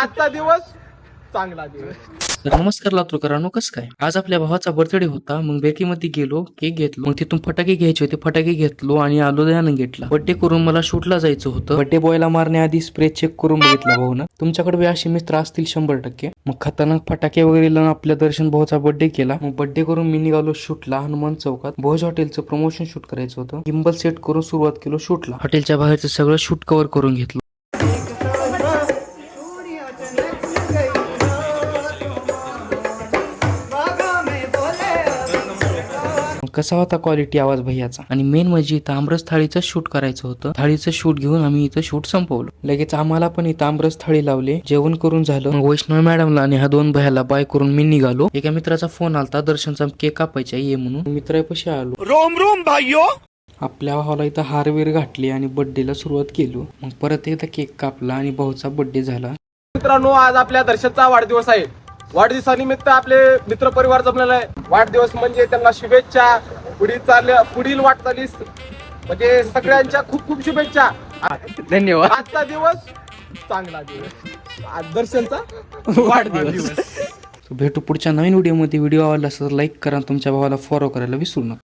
आजचा दिवस चांगला दिवस. तर नमस्कार लातूरकरांनो, कसं काय? आज आपल्या भावाचा बर्थडे होता. मग बेकरीमध्ये गेलो, केक घेतलो. मग तिथून फटाके घ्यायचे होते, फटाके घेतलो आणि आलो दयानं घेतला. बर्थडे करून मला शूटला जायचं होतं. बर्थडे बॉयला मारण्याआधी स्प्रे चेक करून बघितला भाऊनं. तुमच्याकडे बी असे मित्र असतील 100%. मग खतरनाक फटाके वगैरे लावून आपल्या दर्शन भाऊचा बर्थडे केला. मग बर्थडे करून मी निघालो शूटला हनुमान चौकात. भोज हॉटेलचं प्रमोशन शूट करायचं होतं. गिम्बल सेट करून सुरुवात केलो शूटला. हॉटेलच्या बाहेरचं सगळं शूट कव्हर करून घेतलं. कसा होता क्वालिटी आवाज भैयाचा. आणि मेन म्हणजे इथं आमरस थाळीचं शूट करायचं होतं. थाळीचं शूट घेऊन आम्ही इथं शूट संपवलं. लगेच आम्हाला पण इथं आमरस थाळी लावले. जेवण करून झालं. मग वैष्णव मॅडमला आणि ह्या 2 भैयाला बाय करून मी निघालो. एका मित्राचा फोन आलता, दर्शनचा केक कापायचा ये म्हणून. मित्रापाशी आलो. रोम रोम भाइयों. आपल्या भावाला इथं हारवीर घातली आणि बर्थडेला सुरुवात केलो. मग परत एकदा केक कापला आणि भाऊचा बर्थडे झाला. मित्रांनो, आज आपल्या दर्शनचा वाढदिवस आहे. वाढदिवसानिमित्त आपले मित्र परिवार जमलेला आहे. वाढदिवस म्हणजे त्यांना शुभेच्छा. पुढील वाटचालीस म्हणजे सगळ्यांच्या खूप खूप शुभेच्छा. धन्यवाद. आजचा दिवस चांगला दिवस. आज दर्शनचा वाढदिवस. भेटू पुढच्या नवीन व्हिडिओमध्ये. व्हिडिओ आवडला असेल तर लाईक करा, तुमच्या भावाला फॉलो करायला विसरू नका.